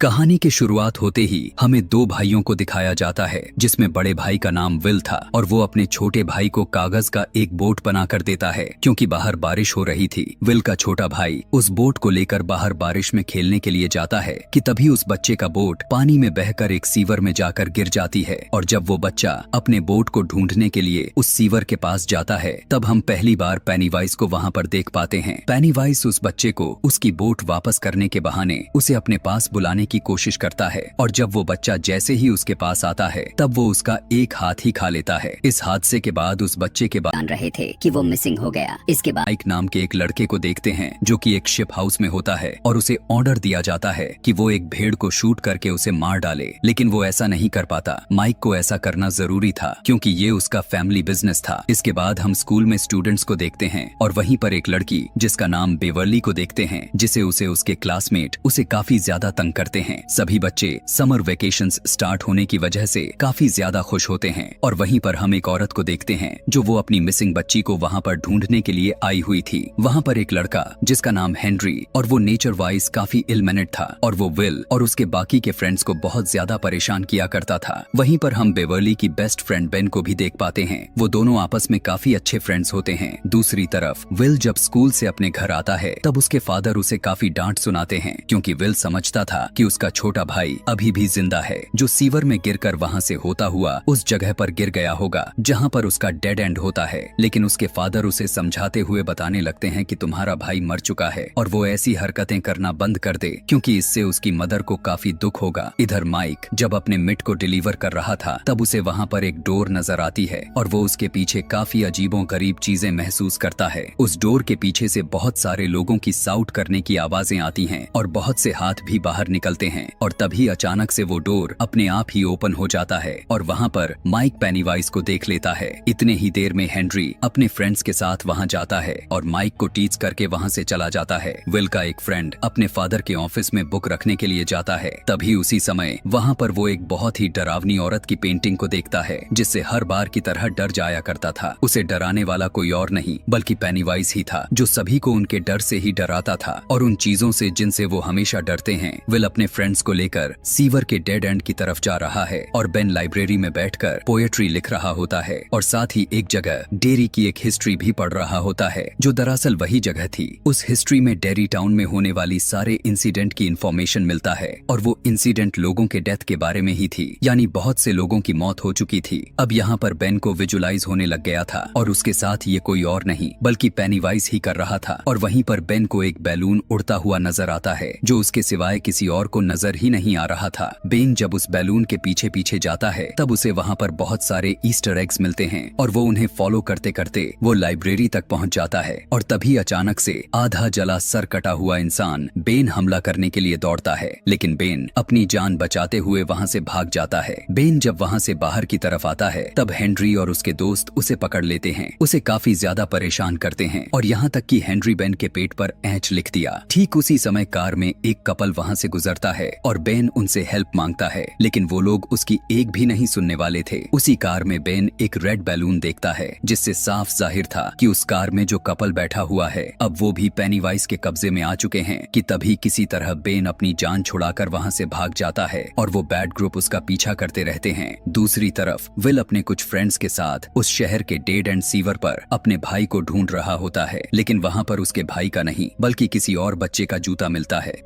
कहानी की शुरुआत होते ही हमें दो भाइयों को दिखाया जाता है, जिसमें बड़े भाई का नाम विल था और वो अपने छोटे भाई को कागज का एक बोट बनाकर देता है क्योंकि बाहर बारिश हो रही थी। विल का छोटा भाई उस बोट को लेकर बाहर बारिश में खेलने के लिए जाता है कि तभी उस बच्चे का बोट पानी में बहकर एक सीवर में जाकर गिर जाती है और जब वो बच्चा अपने बोट को ढूंढने के लिए उस सीवर के पास जाता है तब हम पहली बार पेनीवाइज को वहाँ पर देख पाते हैं। पेनीवाइज उस बच्चे को उसकी बोट वापस करने के बहाने उसे अपने पास बुलाने की कोशिश करता है और जब वो बच्चा जैसे ही उसके पास आता है तब वो उसका एक हाथ ही खा लेता है। इस हादसे के बाद उस बच्चे के जान रहे थे कि वो मिसिंग हो गया। इसके बाद माइक नाम के एक लड़के को देखते हैं जो कि एक शिप हाउस में होता है और उसे ऑर्डर दिया जाता है कि वो एक भेड़ को शूट करके उसे मार डाले, लेकिन वो ऐसा नहीं कर पाता। माइक को ऐसा करना जरूरी था क्योंकि ये उसका फैमिली बिजनेस था। इसके बाद हम स्कूल में स्टूडेंट्स को देखते हैं और वहीं पर एक लड़की जिसका नाम बेवर्ली को देखते हैं जिसे उसे उसके क्लासमेट उसे काफी ज्यादा तंग करते हैं। सभी बच्चे समर वेकेशंस स्टार्ट होने की वजह से काफी ज्यादा खुश होते हैं और वहीं पर हम एक औरत को देखते हैं जो वो अपनी मिसिंग बच्ची को वहाँ पर ढूंढने के लिए आई हुई थी। वहाँ पर एक लड़का जिसका नाम हेनरी और वो नेचर वाइज काफी इल मैनर्ड था और वो विल और उसके बाकी के फ्रेंड्स को बहुत ज्यादा परेशान किया करता था। वहीं पर हम बेवर्ली की बेस्ट फ्रेंड बेन को भी देख पाते हैं। वो दोनों आपस में काफी अच्छे फ्रेंड्स होते हैं। दूसरी तरफ विल जब स्कूल से अपने घर आता है तब उसके फादर उसे काफी डांट सुनाते हैं क्योंकि विल समझता था कि उसका छोटा भाई अभी भी जिंदा है जो सीवर में गिरकर वहाँ से होता हुआ उस जगह पर गिर गया होगा जहाँ पर उसका डेड एंड होता है। लेकिन उसके फादर उसे समझाते हुए बताने लगते हैं कि तुम्हारा भाई मर चुका है और वो ऐसी हरकतें करना बंद कर दे क्योंकि इससे उसकी मदर को काफी दुख होगा। इधर माइक जब अपने मिट को डिलीवर कर रहा था तब उसे वहाँ पर एक डोर नजर आती है और वो उसके पीछे काफी अजीबो गरीब चीजें महसूस करता है। उस डोर के पीछे से बहुत सारे लोगों की साउट करने की आवाजें आती हैं और बहुत से हाथ भी बाहर निकलते हैं और तभी अचानक से वो डोर अपने आप ही ओपन हो जाता है और वहाँ पर माइक पेनीवाइज को देख लेता है। इतने ही देर में हेनरी अपने फ्रेंड्स के साथ वहाँ जाता है और माइक को टीच करके वहाँ से चला जाता है। विल का एक फ्रेंड अपने फादर के ऑफिस में बुक रखने के लिए जाता है। तभी उसी समय वहाँ पर वो एक बहुत ही डरावनी औरत की पेंटिंग को देखता है जिससे हर बार की तरह डर जाया करता था। उसे डराने वाला कोई और नहीं बल्कि पेनीवाइज ही था जो सभी को उनके डर से ही डराता था और उन चीजों से जिनसे वो हमेशा डरते हैं। विल अपने फ्रेंड्स को लेकर सीवर के डेड एंड की तरफ जा रहा है और बेन लाइब्रेरी में बैठकर पोएट्री लिख रहा होता है और साथ ही एक जगह डेरी की एक हिस्ट्री भी पढ़ रहा होता है जो दरअसल वही जगह थी। उस हिस्ट्री में डेरी टाउन में होने वाली सारे इंसिडेंट की इंफॉर्मेशन मिलता है और वो इंसिडेंट लोगों के डेथ के बारे में ही थी, यानी बहुत से लोगों की मौत हो चुकी थी। अब यहाँ पर बेन को विजुलाइज होने लग गया था और उसके साथ ये कोई और नहीं बल्कि पेनीवाइज ही कर रहा था और वहीं पर बेन को एक बैलून उड़ता हुआ नजर आता है जो उसके सिवाय किसी और को नजर ही नहीं आ रहा था। बेन जब उस बैलून के पीछे पीछे जाता है तब उसे वहाँ पर बहुत सारे ईस्टर एग्स मिलते हैं और वो उन्हें फॉलो करते करते वो लाइब्रेरी तक पहुँच जाता है और तभी अचानक से आधा जला सर कटा हुआ इंसान बेन हमला करने के लिए दौड़ता है, लेकिन बेन अपनी जान बचाते हुए वहाँ से भाग जाता है। बेन जब वहाँ से बाहर की तरफ आता है तब हेनरी और उसके दोस्त उसे पकड़ लेते हैं, उसे काफी ज्यादा परेशान करते हैं और यहाँ तक कि हेनरी बेन के पेट पर ऐंच लिख दिया। ठीक उसी समय कार में एक कपल वहाँ से गुजरता है और बेन उनसे हेल्प मांगता है, लेकिन वो लोग उसकी एक भी नहीं सुनने वाले थे। उसी कार में बेन एक रेड बैलून देखता है जिससे साफ जाहिर था कि उस कार में जो कपल बैठा हुआ है अब वो भी पेनीवाइज के कब्जे में आ चुके हैं कि तभी किसी तरह बेन अपनी जान छुड़ाकर वहाँ से भाग जाता है और वो बैड ग्रुप उसका पीछा करते रहते हैं। दूसरी तरफ विल अपने कुछ फ्रेंड्स के साथ उस शहर के डेड एंड सीवर पर अपने भाई को ढूंढ रहा होता है, लेकिन वहाँ पर उसके भाई का नहीं बल्कि किसी और बच्चे का जूता मिलता है।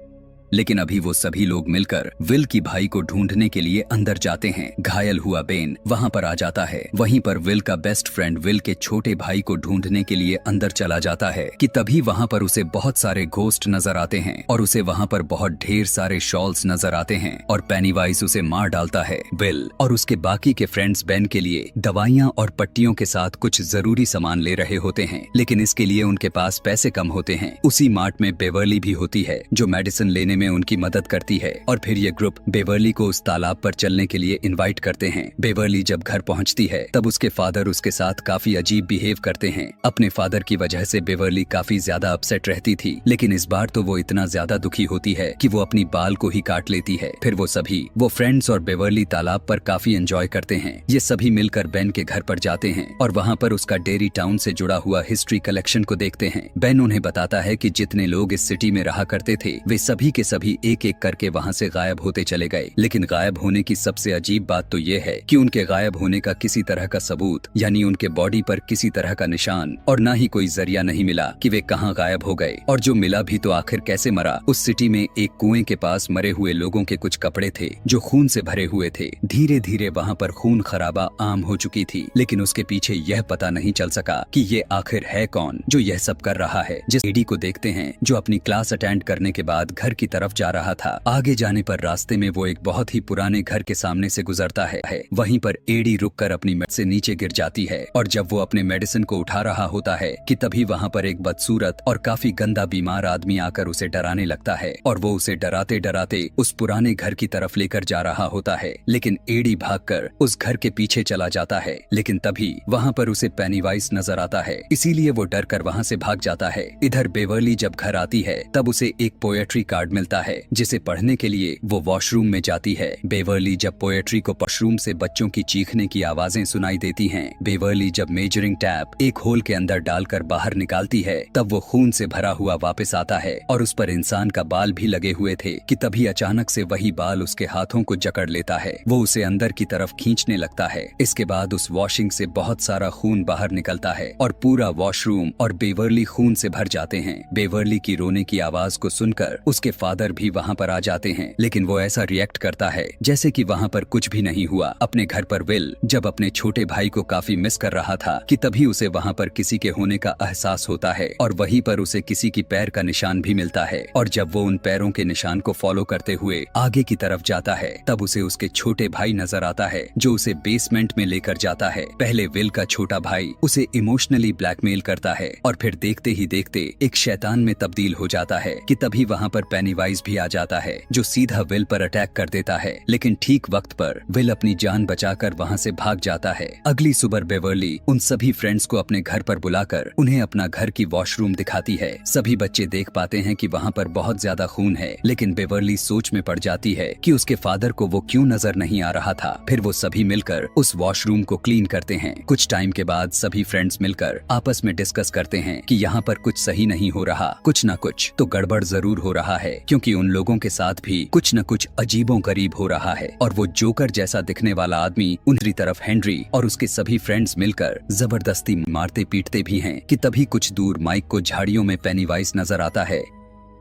लेकिन अभी वो सभी लोग मिलकर विल की भाई को ढूंढने के लिए अंदर जाते हैं। घायल हुआ बेन वहाँ पर आ जाता है। वहीं पर विल का बेस्ट फ्रेंड विल के छोटे भाई को ढूंढने के लिए अंदर चला जाता है कि तभी वहाँ पर उसे बहुत सारे घोस्ट नजर आते हैं और उसे वहाँ पर बहुत ढेर सारे शॉल्स नजर आते हैं और पेनीवाइज उसे मार डालता है। विल और उसके बाकी के फ्रेंड्स बेन के लिए दवाइयाँ और पट्टियों के साथ कुछ जरूरी सामान ले रहे होते हैं, लेकिन इसके लिए उनके पास पैसे कम होते हैं। उसी मार्ट में बेवर्ली भी होती है जो मेडिसिन लेने में उनकी मदद करती है और फिर ये ग्रुप बेवर्ली को उस तालाब पर चलने के लिए इनवाइट करते हैं। बेवर्ली जब घर पहुंचती है तब उसके फादर उसके साथ काफी अजीब बिहेव करते हैं। अपने फादर की वजह से बेवर्ली काफी ज्यादा अपसेट रहती थी, लेकिन इस बार तो वो इतना ज्यादा दुखी होती है कि वो अपनी बाल को ही काट लेती है। फिर वो सभी वो फ्रेंड्स और बेवर्ली तालाब पर काफी एंजॉय करते हैं। ये सभी मिलकर बेन के घर पर जाते हैं और वहाँ पर उसका डेरी टाउन से जुड़ा हुआ हिस्ट्री कलेक्शन को देखते हैं। बेन उन्हें बताता है कि जितने लोग इस सिटी में रहा करते थे वे सभी के सभी एक एक करके वहाँ से गायब होते चले गए। लेकिन गायब होने की सबसे अजीब बात तो ये है कि उनके गायब होने का किसी तरह का सबूत, यानी उनके बॉडी पर किसी तरह का निशान और ना ही कोई जरिया नहीं मिला कि वे कहाँ गायब हो गए। और जो मिला भी तो आखिर कैसे मरा। उस सिटी में एक कुएं के पास मरे हुए लोगों के कुछ कपड़े थे जो खून से भरे हुए थे। धीरे धीरे वहाँ पर खून खराबा आम हो चुकी थी, लेकिन उसके पीछे यह पता नहीं चल सका कि ये आखिर है कौन जो यह सब कर रहा है। जिस एडी को देखते हैं जो अपनी क्लास अटेंड करने के बाद घर की तरफ जा रहा था। आगे जाने पर रास्ते में वो एक बहुत ही पुराने घर के सामने से गुजरता है। वहीं पर एडी रुककर अपनी मेड से नीचे गिर जाती है और जब वो अपने मेडिसिन को उठा रहा होता है कि तभी वहाँ पर एक बदसूरत और काफी गंदा बीमार आदमी आकर उसे डराने लगता है और वो उसे डराते डराते उस पुराने घर की तरफ लेकर जा रहा होता है। लेकिन एडी भागकर उस घर के पीछे चला जाता है, लेकिन तभी वहाँ पर उसे पेनीवाइज नजर आता है, इसीलिए वो डर कर वहाँ से भाग जाता है। इधर बेवर्ली जब घर आती है तब उसे एक पोएट्री कार्ड मिलता है जिसे पढ़ने के लिए वो वॉशरूम में जाती है। बेवर्ली जब पोएट्री को वॉशरूम से बच्चों की चीखने की आवाजें सुनाई देती हैं। बेवर्ली जब मेजरिंग टैप एक होल के अंदर डालकर बाहर निकालती है तब वो खून से भरा हुआ वापस आता है और उस पर इंसान का बाल भी लगे हुए थे कि तभी अचानक से वही बाल उसके हाथों को जकड़ लेता है। वो उसे अंदर की तरफ खींचने लगता है। इसके बाद उस वॉशिंग से बहुत सारा खून बाहर निकलता है और पूरा वॉशरूम और बेवर्ली खून से भर जाते हैं। बेवर्ली की रोने की आवाज को सुनकर उसके फादर भी वहाँ पर आ जाते हैं, लेकिन वो ऐसा रिएक्ट करता है जैसे कि वहाँ पर कुछ भी नहीं हुआ। अपने घर पर विल जब अपने छोटे भाई को काफी मिस कर रहा था कि तभी उसे वहाँ पर किसी के होने का एहसास होता है और वहीं पर उसे किसी की पैर का निशान भी मिलता है। और जब वो उन पैरों के निशान को फॉलो करते हुए आगे की तरफ जाता है तब उसे उसके छोटे भाई नजर आता है जो उसे बेसमेंट में लेकर जाता है। पहले विल का छोटा भाई उसे इमोशनली ब्लैकमेल करता है और फिर देखते ही देखते एक शैतान में तब्दील हो जाता है कि तभी वहाँ पर पेनीवाइज भी आ जाता है जो सीधा विल पर अटैक कर देता है। लेकिन ठीक वक्त पर विल अपनी जान बचाकर वहाँ से भाग जाता है। अगली सुबह बेवर्ली उन सभी फ्रेंड्स को अपने घर पर बुलाकर उन्हें अपना घर की वॉशरूम दिखाती है। सभी बच्चे देख पाते हैं कि वहाँ पर बहुत ज्यादा खून है, लेकिन बेवर्ली सोच में पड़ जाती है कि उसके फादर को वो क्यों नजर नहीं आ रहा था। फिर वो सभी मिलकर उस वॉशरूम को क्लीन करते हैं। कुछ टाइम के बाद सभी फ्रेंड्स मिलकर आपस में डिस्कस करते हैं कि यहाँ पर कुछ सही नहीं हो रहा, कुछ न कुछ तो गड़बड़ जरूर हो रहा है, क्योंकि उन लोगों के साथ भी कुछ न कुछ अजीबो गरीब हो रहा है। और वो जोकर जैसा दिखने वाला आदमी उनकी तरफ हेनरी और उसके सभी फ्रेंड्स मिलकर जबरदस्ती मारते पीटते भी हैं कि तभी कुछ दूर माइक को झाड़ियों में पेनीवाइज नजर आता है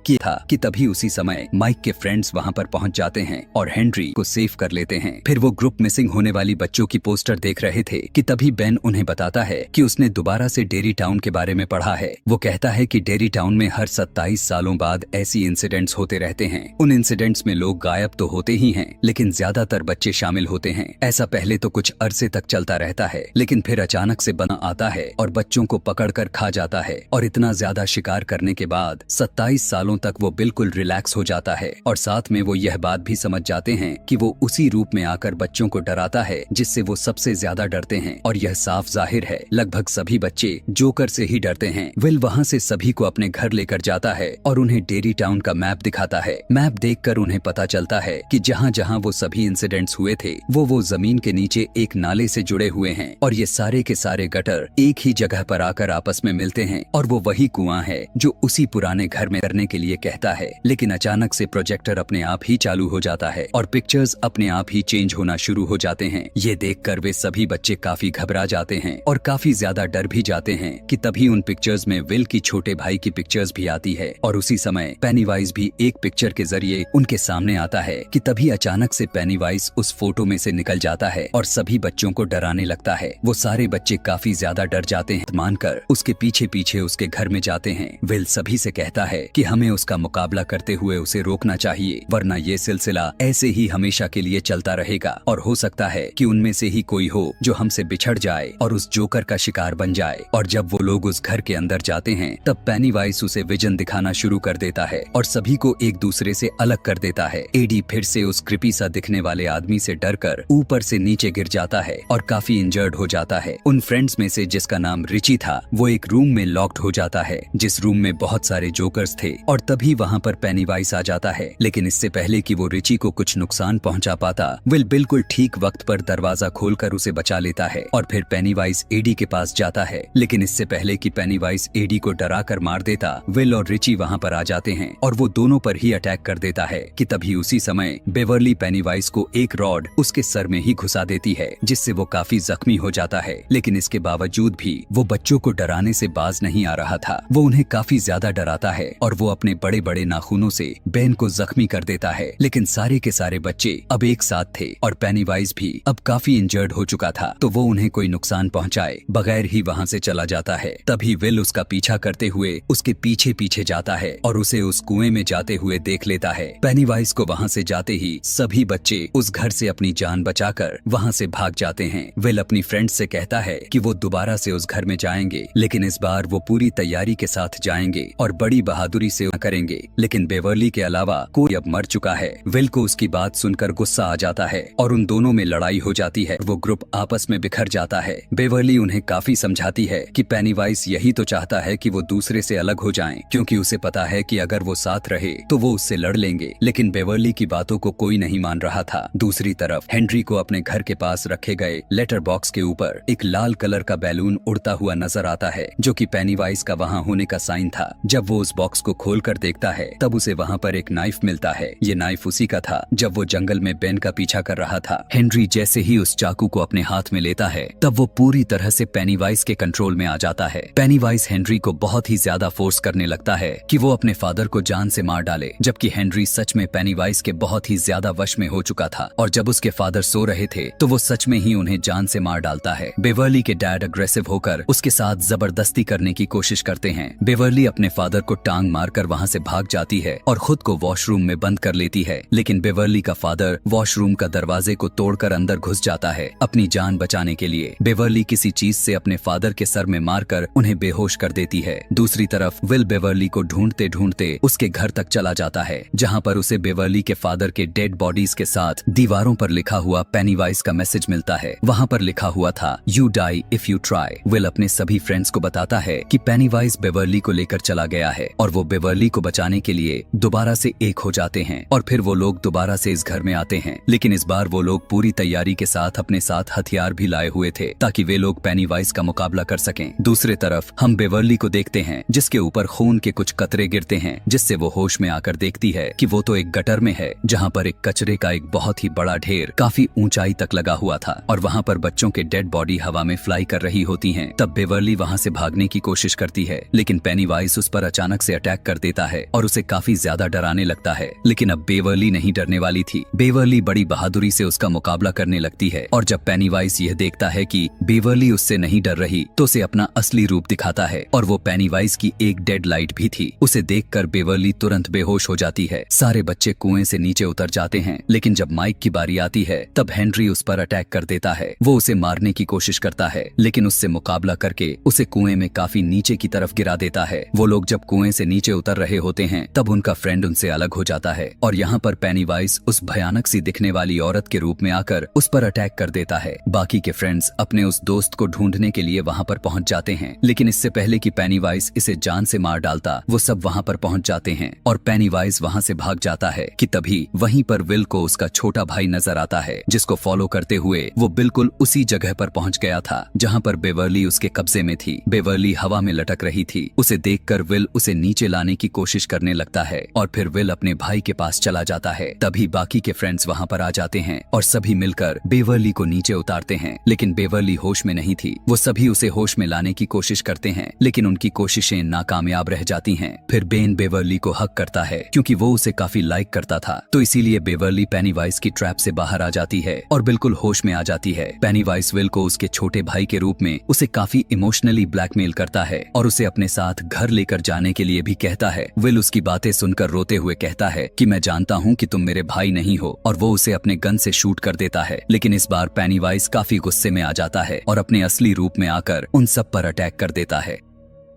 कि तभी उसी समय माइक के फ्रेंड्स वहां पर पहुंच जाते हैं और हेनरी को सेव कर लेते हैं। फिर वो ग्रुप मिसिंग होने वाली बच्चों की पोस्टर देख रहे थे कि तभी बेन उन्हें बताता है कि उसने दोबारा से डेरी टाउन के बारे में पढ़ा है। वो कहता है कि डेरी टाउन में हर 27 सालों बाद ऐसी इंसिडेंट्स होते रहते हैं। उन इंसिडेंट्स में लोग गायब तो होते ही हैं, लेकिन ज्यादातर बच्चे शामिल होते हैं। ऐसा पहले तो कुछ अरसे तक चलता रहता है, लेकिन फिर अचानक से बना आता है और बच्चों को पकड़कर खा जाता है। और इतना ज्यादा शिकार करने के बाद 27 सालों तक वो बिल्कुल रिलैक्स हो जाता है और साथ में वो यह बात भी समझ जाते हैं कि वो उसी रूप में आकर बच्चों को डराता है जिससे वो सबसे ज्यादा डरते हैं। और यह साफ जाहिर है लगभग सभी बच्चे जोकर से ही डरते हैं। विल वहाँ से सभी को अपने घर लेकर जाता है और उन्हें डेरी टाउन का मैप दिखाता है। मैप देखकर उन्हें पता चलता है कि जहाँ जहाँ वो सभी इंसिडेंट्स हुए थे वो जमीन के नीचे एक नाले से जुड़े हुए हैं और ये सारे के सारे गटर एक ही जगह पर आकर आपस में मिलते हैं और वो वही कुआं है जो उसी पुराने घर में करने के लिए कहता है। लेकिन अचानक से प्रोजेक्टर अपने आप ही चालू हो जाता है और पिक्चर्स अपने आप ही चेंज होना शुरू हो जाते हैं। ये देखकर वे सभी बच्चे काफी घबरा जाते हैं और काफी ज्यादा डर भी जाते हैं कि तभी उन पिक्चर्स में विल की छोटे भाई की पिक्चर्स भी आती है और उसी समय पेनीवाइज भी एक पिक्चर के जरिए उनके सामने आता है कि तभी अचानक से पेनीवाइज उस फोटो में से निकल जाता है और सभी बच्चों को डराने लगता है। वो सारे बच्चे काफी ज्यादा डर जाते हैं, मानकर उसके पीछे पीछे उसके घर में जाते हैं। विल सभी से कहता है कि हमें उसका मुकाबला करते हुए उसे रोकना चाहिए, वरना ये सिलसिला ऐसे ही हमेशा के लिए चलता रहेगा और हो सकता है कि उनमें से ही कोई हो जो हमसे बिछड़ जाए और उस जोकर का शिकार बन जाए। और जब वो लोग उस घर के अंदर जाते हैं तब पेनीवाइज उसे विजन दिखाना शुरू कर देता है और सभी को एक दूसरे से अलग कर देता है। एडी फिर से उस क्रिपी सा दिखने वाले आदमी से डरकर ऊपर से नीचे गिर जाता है और काफी इंजर्ड हो जाता है। उन फ्रेंड्स में से जिसका नाम रिची था वो एक रूम में लॉक्ड हो जाता है जिस रूम में बहुत सारे जोकर्स थे और तभी वहाँ पर पेनीवाइज आ जाता है। लेकिन इससे पहले कि वो रिची को कुछ नुकसान पहुंचा पाता, विल बिल्कुल ठीक वक्त पर दरवाजा खोलकर उसे बचा लेता है और फिर पेनीवाइज एडी के पास जाता है। लेकिन इससे पहले कि पेनीवाइज एडी को डरा कर मार देता, विल और रिची वहाँ पर आ जाते हैं और वो दोनों पर ही अटैक कर देता है कि तभी उसी समय बेवर्ली पेनीवाइज को एक रॉड उसके सर में ही घुसा देती है, जिससे वो काफी जख्मी हो जाता है। लेकिन इसके बावजूद भी वो बच्चों को डराने से बाज नहीं आ रहा था। वो उन्हें काफी ज्यादा डराता है और वो अपने बड़े बड़े नाखूनों से बेन को जख्मी कर देता है। लेकिन सारे के सारे बच्चे अब एक साथ थे और पेनीवाइज भी अब काफी इंजर्ड हो चुका था, तो वो उन्हें कोई नुकसान पहुंचाए बगैर ही वहाँ से चला जाता है। तभी विल उसका पीछा करते हुए उसके पीछे पीछे जाता है और उसे उस कुएं में जाते हुए देख लेता है। पेनीवाइज को वहाँ से जाते ही सभी बच्चे उस घर से अपनी जान बचाकर वहाँ से भाग जाते हैं। विल अपनी फ्रेंड से कहता है कि वो दोबारा से उस घर में जाएंगे, लेकिन इस बार वो पूरी तैयारी के साथ जाएंगे और बड़ी बहादुरी से करेंगे। लेकिन बेवर्ली के अलावा कोई अब मर चुका है। विल को उसकी बात सुनकर गुस्सा आ जाता है और उन दोनों में लड़ाई हो जाती है। वो ग्रुप आपस में बिखर जाता है। बेवर्ली उन्हें काफी समझाती है कि पेनीवाइज यही तो चाहता है कि वो दूसरे से अलग हो जाएं, क्योंकि उसे पता है कि अगर वो साथ रहे तो वो उससे लड़ लेंगे। लेकिन बेवर्ली की बातों को कोई नहीं मान रहा था। दूसरी तरफ हेनरी को अपने घर के पास रखे गए लेटर बॉक्स के ऊपर एक लाल कलर का बैलून उड़ता हुआ नजर आता है, जो कि पेनीवाइज का वहाँ होने का साइन था। जब वो उस बॉक्स को खोलकर देखता है तब उसे वहाँ पर एक नाइफ मिलता है। ये नाइफ उसी का था जब वो जंगल में बेन का पीछा कर रहा था। हेनरी जैसे ही उस चाकू को अपने हाथ में लेता है तब वो पूरी तरह से पेनीवाइज के कंट्रोल में आ जाता है। पेनीवाइज हेनरी को बहुत ही ज्यादा फोर्स करने लगता है कि वो अपने फादर को जान से मार डाले, जबकि हेनरी सच में पेनीवाइज के बहुत ही ज्यादा वश में हो चुका था और जब उसके फादर सो रहे थे तो वो सच में ही उन्हें जान से मार डालता है। बेवर्ली के डैड अग्रेसिव होकर उसके साथ जबरदस्ती करने की कोशिश करते हैं। बेवर्ली अपने फादर को टांग मारकर वहाँ से भाग जाती है और खुद को वॉशरूम में बंद कर लेती है। लेकिन बेवर्ली का फादर वॉशरूम का दरवाजे को तोड़कर अंदर घुस जाता है अपनी जान बचाने के लिए। बेवर्ली किसी चीज से अपने फादर के सर में मारकर उन्हें बेहोश कर देती है। दूसरी तरफ विल बेवर्ली को ढूंढते ढूंढते उसके घर तक चला जाता है, जहाँ पर उसे बेवर्ली के फादर के डेड बॉडीज के साथ दीवारों पर लिखा हुआ पेनीवाइज का मैसेज मिलता है। वहाँ पर लिखा हुआ था, you die if you try. विल अपने सभी फ्रेंड्स को बताता है कि पेनीवाइज बेवर्ली को लेकर चला गया है और वो बेवर्ली को बचाने के लिए दोबारा से एक हो जाते हैं और फिर वो लोग दोबारा से इस घर में आते हैं। लेकिन इस बार वो लोग पूरी तैयारी के साथ अपने साथ हथियार भी लाए हुए थे ताकि वे लोग पेनीवाइज का मुकाबला कर सकें। दूसरे तरफ हम बेवर्ली को देखते हैं जिसके ऊपर खून के कुछ कतरे गिरते हैं, जिससे वो होश में आकर देखती है कि वो तो एक गटर में है जहाँ पर एक कचरे का एक बहुत ही बड़ा ढेर काफी ऊंचाई तक लगा हुआ था और वहाँ पर बच्चों के डेड बॉडी हवा में फ्लाई कर रही होती हैं। तब बेवर्ली वहाँ से भागने की कोशिश करती है, लेकिन पेनीवाइज उस पर अचानक से अटैक कर देता है और उसे काफी ज्यादा डराने लगता है। लेकिन अब बेवर्ली नहीं डरने वाली थी। बेवर्ली बड़ी बहादुरी से उसका मुकाबला करने लगती है और जब पेनीवाइज यह देखता है कि बेवर्ली उससे नहीं डर रही तो उसे अपना असली रूप दिखाता है और वो पेनीवाइज की एक डेड लाइट भी थी। उसे देखकर बेवर्ली तुरंत बेहोश हो जाती है। सारे बच्चे कुएं से नीचे उतर जाते हैं, लेकिन जब माइक की बारी आती है तब हेनरी उस पर अटैक कर देता है। वो उसे मारने की कोशिश करता है, लेकिन उससे मुकाबला करके उसे कुएं में काफी नीचे की तरफ गिरा देता है। वो लोग जब कुएं से नीचे उतर रहे होते हैं तब उनका फ्रेंड उनसे अलग हो जाता है और यहाँ पर पेनीवाइज उस भयानक सी दिखने वाली औरत के रूप में आकर उस पर अटैक कर देता है। बाकी के फ्रेंड्स अपने उस दोस्त को ढूंढने के लिए वहाँ पर पहुँच जाते हैं, लेकिन इससे पहले कि पेनीवाइज इसे जान से मार डालता वो सब वहाँ पर पहुँच जाते हैं और पेनीवाइज वहाँ से भाग जाता है कि तभी वहीं पर विल को उसका छोटा भाई नजर आता है, जिसको फॉलो करते हुए वो बिल्कुल उसी जगह पर पहुँच गया था जहाँ पर बेवर्ली उसके कब्जे में थी। बेवर्ली हवा में लटक रही थी। उसे देखकर विल उसे नीचे लाने की कोशिश करने लगता है और फिर विल अपने भाई के पास चला जाता है। तभी बाकी के फ्रेंड्स वहाँ पर आ जाते हैं और सभी मिलकर बेवर्ली को नीचे उतारते हैं, लेकिन बेवर्ली होश में नहीं थी। वो सभी उसे होश में लाने की कोशिश करते हैं, लेकिन उनकी कोशिशें नाकामयाब रह जाती हैं। फिर बेन बेवर्ली को हक करता है क्योंकि वो उसे काफी लाइक करता था, तो इसीलिए बेवर्ली पेनीवाइज की ट्रैप से बाहर आ जाती है और बिल्कुल होश में आ जाती है। पेनीवाइज विल को उसके छोटे भाई के रूप में उसे काफी इमोशनली ब्लैकमेल करता है और उसे अपने साथ घर लेकर जाने के लिए भी कहता है। विल उसकी बातें सुनकर रोते हुए कहता है कि मैं जानता हूँ कि तुम मेरे भाई नहीं हो, और वो उसे अपने गन से शूट कर देता है। लेकिन इस बार पेनीवाइज काफी गुस्से में आ जाता है और अपने असली रूप में आकर उन सब पर अटैक कर देता है।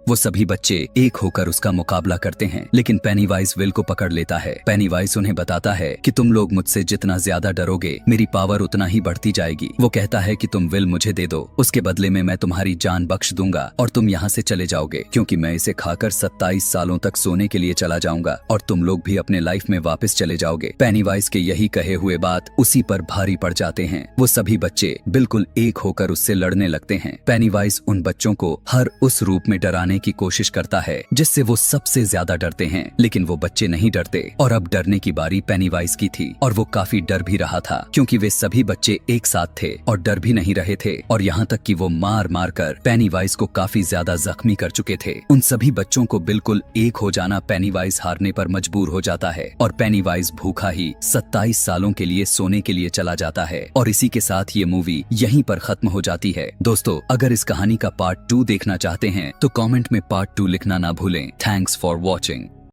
वो सभी बच्चे एक होकर उसका मुकाबला करते हैं, लेकिन पेनीवाइज विल को पकड़ लेता है। पेनीवाइज उन्हें बताता है कि तुम लोग मुझसे जितना ज्यादा डरोगे मेरी पावर उतना ही बढ़ती जाएगी। वो कहता है कि तुम विल मुझे दे दो, उसके बदले में मैं तुम्हारी जान बख्श दूंगा और तुम यहाँ से चले जाओगे, क्योंकि मैं इसे खाकर 27 सालों तक सोने के लिए चला जाऊंगा और तुम लोग भी अपने लाइफ में वापस चले जाओगे। पेनीवाइज के यही कहे हुए बात उसी पर भारी पड़ जाते हैं। वो सभी बच्चे बिल्कुल एक होकर उससे लड़ने लगते हैं। पेनीवाइज उन बच्चों को हर उस रूप में डराने की कोशिश करता है जिससे वो सबसे ज्यादा डरते हैं, लेकिन वो बच्चे नहीं डरते और अब डरने की बारी पेनीवाइज की थी और वो काफी डर भी रहा था, क्योंकि वे सभी बच्चे एक साथ थे और डर भी नहीं रहे थे, और यहाँ तक कि वो मार मार कर पेनीवाइज को काफी ज्यादा जख्मी कर चुके थे। उन सभी बच्चों को बिल्कुल एक हो जाना पेनीवाइज हारने पर मजबूर हो जाता है और पेनीवाइज भूखा ही 27 सालों के लिए सोने के लिए चला जाता है। और इसी के साथ ये मूवी यहीं पर खत्म हो जाती है। दोस्तों, अगर इस कहानी का पार्ट 2 देखना चाहते हैं तो कमेंट में पार्ट 2 लिखना ना भूलें। Thanks for watching.